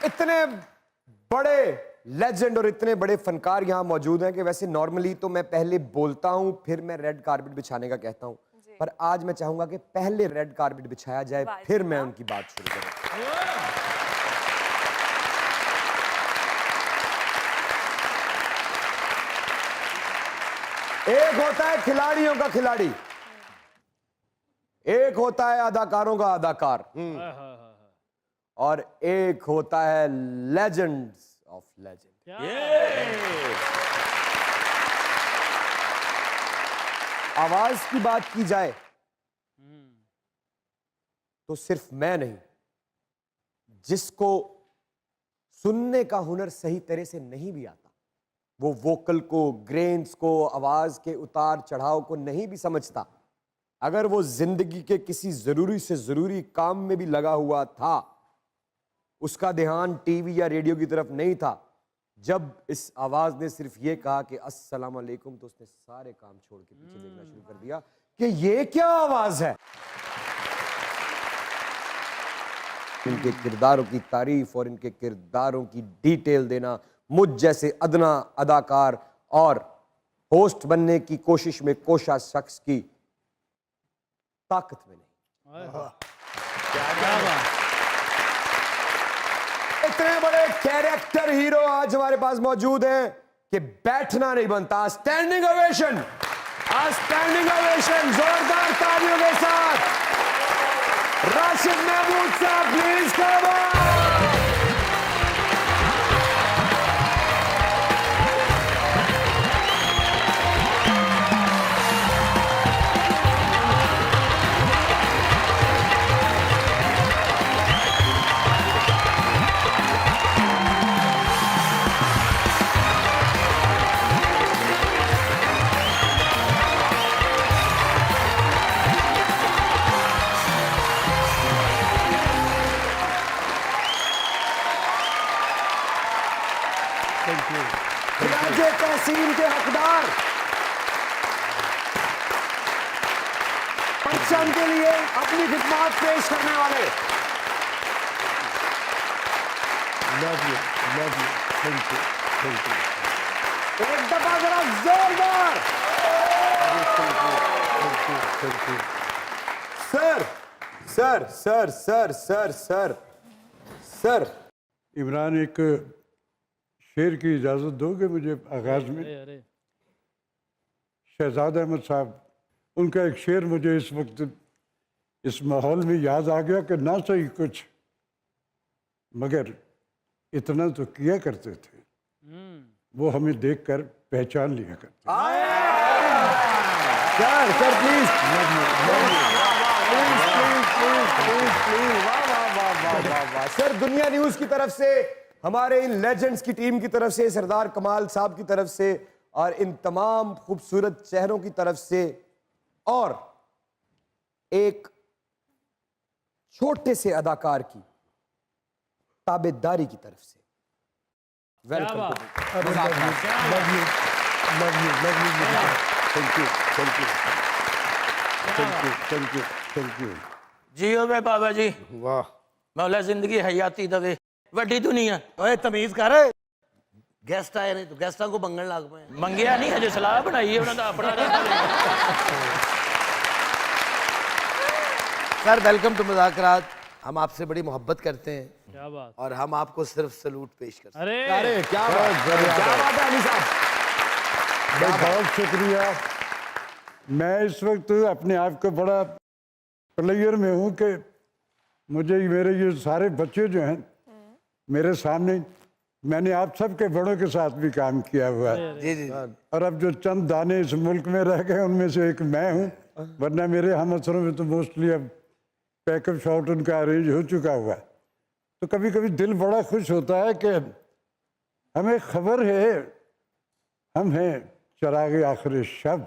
इतने बड़े लेजेंड और इतने बड़े फनकार यहाँ मौजूद हैं कि वैसे नॉर्मली तो मैं पहले बोलता हूँ फिर मैं रेड कारपेट बिछाने का कहता हूँ, पर आज मैं चाहूंगा कि पहले रेड कारपेट बिछाया जाए फिर मैं उनकी बात शुरू करूँ। एक होता है खिलाड़ियों का खिलाड़ी, एक होता है अदाकारों का अदाकार, और एक होता है लेजेंड्स ऑफ लेजेंड। आवाज की बात की जाए तो सिर्फ मैं नहीं, जिसको सुनने का हुनर सही तरह से नहीं भी आता, वो वोकल को, ग्रेन्स को, आवाज के उतार चढ़ाव को नहीं भी समझता, अगर वो जिंदगी के किसी जरूरी से जरूरी काम में भी लगा हुआ था, उसका ध्यान टीवी या रेडियो की तरफ नहीं था, जब इस आवाज ने सिर्फ ये कहा कि अस्सलाम वालेकुम, तो उसने सारे काम छोड़ के पीछे देखना शुरू कर दिया कि ये क्या आवाज है। इनके किरदारों की तारीफ और इनके किरदारों की डिटेल देना मुझ जैसे अदना अदाकार और होस्ट बनने की कोशिश में कोशा शख्स की ताकत में नहीं। इतने बड़े कैरेक्टर हीरो आज हमारे पास मौजूद हैं कि बैठना नहीं बनता। स्टैंडिंग ओवेशन, स्टैंडिंग ओवेशन जोरदार तालियों के साथ राशिद महमूद साहब, प्लीज कम ऑन। राजे तहसीन के हकदार, पश्चिम के लिए अपनी खिदमत पेश करने वाले, love you, thank you, thank you. एक दफा जरा जोरदार। Thank you sir, sir sir sir sir sir sir. Imran, एक शेर की इजाज़त दोगे मुझे आगाज में? शहजाद अहमद साहब, उनका एक शेर मुझे इस वक्त इस माहौल में याद आ गया कि ना सही कुछ मगर इतना तो किया करते थे, वो हमें देखकर पहचान लिया करते। सर सर प्लीज, सर दुनिया न्यूज की तरफ से, हमारे इन लेजेंड्स की टीम की तरफ से, सरदार कमाल साहब की तरफ से और इन तमाम खूबसूरत चेहरों की तरफ से और एक छोटे से अदाकार की ताबेदारी की तरफ से welcome. Thank you, thank you, thank you, thank you, thank you. जियो वे बाबा जी, वाह, मौला जिंदगी हयाती दवे वड्डी दुनिया। ओए तमीज कर, गेस्ट आए नहीं तो गेस्टां को मंगन लग पे। मंगिया नहीं, हजे सलाह बनाई है उन्होंने अपना। सर वेलकम टू मुज़ाकरात। हम आपसे बड़ी मोहब्बत करते हैं। क्या बात। और हम आपको सिर्फ सलूट पेश करते हैं। अरे क्या बात है अली साहब, बहुत शुक्रिया। मैं इस वक्त अपने आप को बड़ा प्लेयर में हूँ कि मुझे मेरे ये सारे बच्चे जो हैं मेरे सामने, मैंने आप सबके बड़ों के साथ भी काम किया हुआ है। जी जी। और अब जो चंद दाने इस मुल्क में रह गए उनमें से एक मैं हूँ, वरना मेरे हम असरों में तो मोस्टली अब पैकअप शॉट उनका अरेंज हो चुका हुआ है। तो कभी कभी दिल बड़ा खुश होता है कि हमें खबर है हम हैं चरागे आखिरी शब।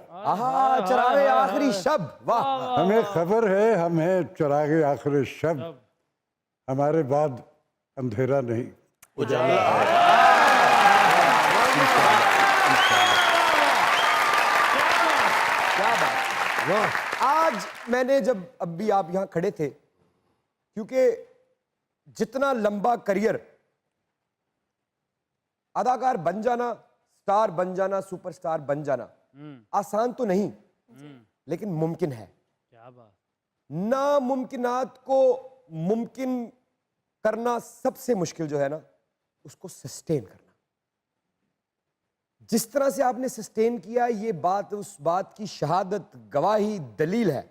चरागे आखिरी शब, वाह। हमें खबर है हम हैं चरागे आखिरी शब, हमारे बाद अंधेरा नहीं उजाला। क्या बात। आज मैंने जब अभी आप यहां खड़े थे, क्योंकि जितना लंबा करियर अदाकार बन जाना, स्टार बन जाना, सुपरस्टार बन जाना आसान तो नहीं, लेकिन मुमकिन है। क्या बात। नामुमकिनात को मुमकिन करना सबसे मुश्किल जो है ना, उसको सस्टेन करना। जिस तरह से आपने सस्टेन किया, ये बात उस बात की शहादत, गवाही, दलील है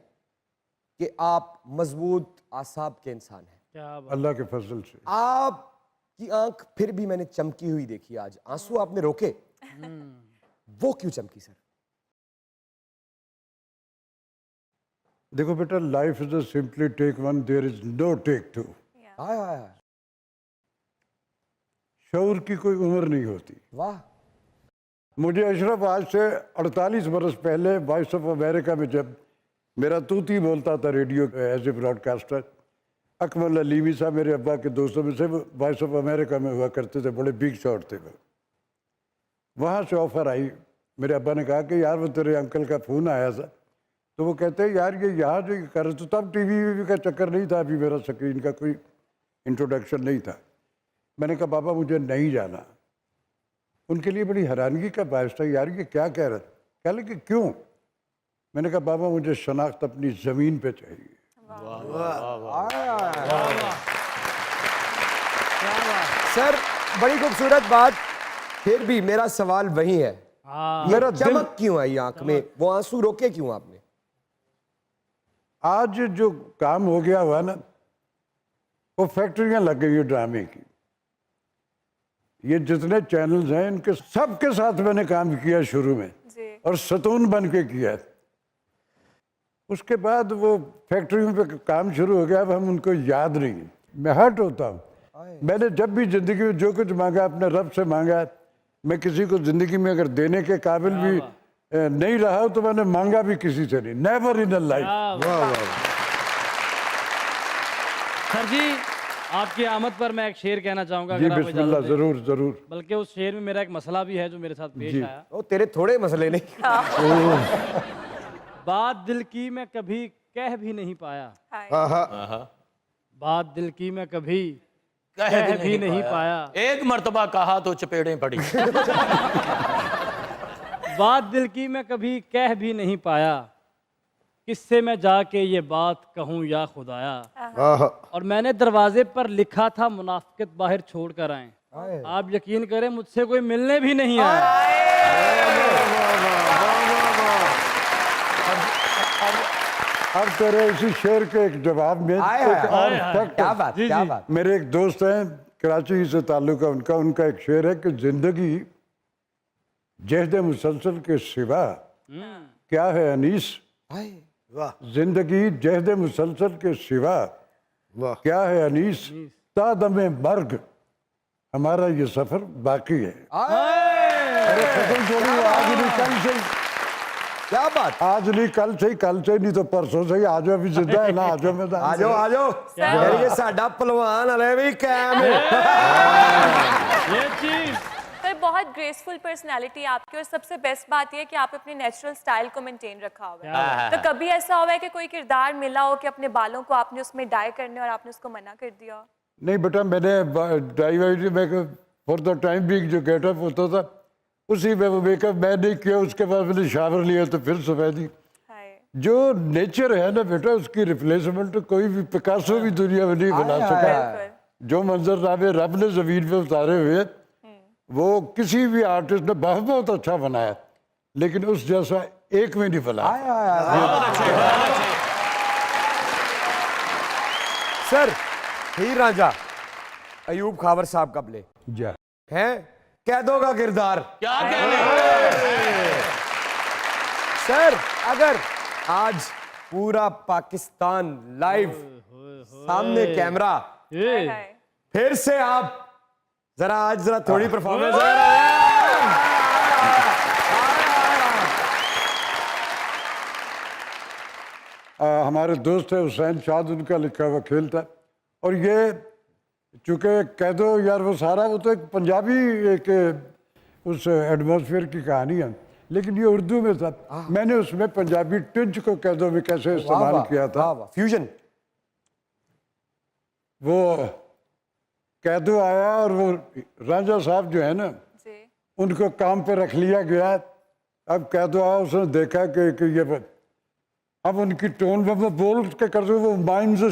कि आप मजबूत आसाब के इंसान हैं। क्या बात। अल्लाह के फजल से। आपकी आंख फिर भी मैंने चमकी हुई देखी आज। आंसू आपने रोके, वो क्यों चमकी सर? देखो बेटा, life is simply take one, there is no take two. Hi hi hi, शऊर की कोई उम्र नहीं होती। वाह। मुझे अशरफ आज से 48 बरस पहले वॉइस ऑफ अमेरिका में जब मेरा तूती बोलता था radio as a broadcaster, Akmal Alimi साहब मेरे अब्बा के दोस्तों में से वॉइस ऑफ अमेरिका में हुआ करते थे, बड़े बिग शॉट थे वो। वहाँ से ऑफ़र आई, मेरे अब्बा ने कहा कि यार वो तेरे अंकल का फ़ोन आया था, तो वो कहते हैं यार ये यहाँ जो कर रहे, तो तब टीवी का चक्कर नहीं था, अभी मेरा स्क्रीन का कोई इंट्रोडक्शन नहीं था। मैंने कहा बाबा मुझे नहीं जाना। उनके लिए बड़ी हैरानगी का बायस था, यार ये क्या कह रहा था। कह लगे कि क्यों? मैंने कहा बाबा मुझे शनाख्त अपनी ज़मीन पे चाहिए। सर बड़ी खूबसूरत बात। फिर भी मेरा सवाल वही है, मेरा चमक क्यों आई आंख में? वो आंसू रोके क्यों आपने? आज जो काम हो गया हुआ ना, वो फैक्ट्रियां लग गई है ड्रामे की। ये जितने चैनल्स हैं इनके सबके साथ मैंने काम किया शुरू में, और सतून बन के किया। उसके बाद वो फैक्ट्रियों पे काम शुरू हो गया, अब हम उनको याद नहीं। मैं हर्ट होता हूँ। मैंने जब भी जिंदगी में जो कुछ मांगा अपने रब से मांगा। मैं किसी को जिंदगी में अगर देने के काबिल भी नहीं रहा तो मैंने मांगा भी किसी से नहीं। Never in a life. Sir जी आपकी आमद पर मैं एक शेर कहना चाहूंगा, जी अगर आप बिस्मिल्लाह, इजाजत दें। जरूर जरूर। बल्कि उस शेर में मेरा एक मसला भी है जो मेरे साथ पेश आया। ओ तेरे थोड़े मसले नहीं। बात दिल की मैं कभी कह भी नहीं पाया, बात दिल की मैं कभी कह भी नहीं पाया, एक मर्तबा कहा तो चपेड़ें पड़ी। बात दिल की मैं कभी कह भी नहीं पाया, किससे मैं जाके ये बात कहूँ या खुदाया। और मैंने दरवाजे पर लिखा था मुनाफिकत बाहर छोड़ कर आए। आप यकीन करें मुझसे कोई मिलने भी नहीं आया। अब तेरे इसी शेर के एक जवाब में आए, एक और आए, फैक्ट क्या है। बात, क्या बात। मेरे एक दोस्त हैं कराची से ताल्लुक है उनका एक शेर है कि जिंदगी जहद मुसलसल के सिवा क्या है अनीस। वाह जिंदगी जहद मुसलसल के सिवा वाह क्या है अनीस, तादम मर्ग हमारा ये सफर बाकी है। अरे खत्म थोड़ी हुआ, आज नहीं कल से, क्या बात। आज नहीं कल से नहीं तो परसों से ही। आ जाओ, अभी जिंदा है ना, आ जाओ मैदान आ जाओ, आ जाओ। यार ये साडा पहलवान हले भी कायम है। ये चीज सर बहुत ग्रेसफुल पर्सनालिटी आपकी, और सबसे बेस्ट बात ये है कि आप अपने नेचुरल स्टाइल को मेंटेन रखा हुआ है। तो कभी ऐसा हुआ है कि कोई किरदार मिला हो कि अपने बालों को आपने उसमें डाई करने और आपने उसको मना कर दिया हो? नहीं बेटा, मैंने डाई वाई में फॉर द टाइम भी जो गेटअप होता था उसी में वो मेकअप मैं नहीं किया। उसके बाद मैंने शावर लिया तो फिर सफेदी। जो नेचर है ना बेटा, उसकी रिप्लेसमेंट तो कोई भी पिकासो भी दुनिया में नहीं बना सका। जो मंजरनामे रब ने जमीन पे उतारे हुए वो किसी भी आर्टिस्ट ने बहुत अच्छा बनाया, लेकिन उस जैसा एक में नहीं बना। सर हीर रांझा अयूब खावर साहब का प्ले जा है, कैदों का किरदार। क्या कहने। सर अगर आज पूरा पाकिस्तान लाइव सामने कैमरा, फिर से आप जरा आज जरा थोड़ी परफॉर्मेंस हमारे दोस्त है हुसैन शाद, उनका लिखा हुआ खेल था। और ये चूँकि कह दो यार वो सारा वो तो एक पंजाबी एक उस एटमॉस्फेयर की कहानी है, लेकिन ये उर्दू में था। मैंने उसमें पंजाबी टंच को कह दो में कैसे इस्तेमाल किया था। फ्यूजन। वो कैदो आया और वो रांझा साहब जो है ना उनको काम पे रख लिया गया। अब कह दो आओ, उसने देखा कि ये अब उनकी टोन में वो बोल के कर दो, वो माइंड से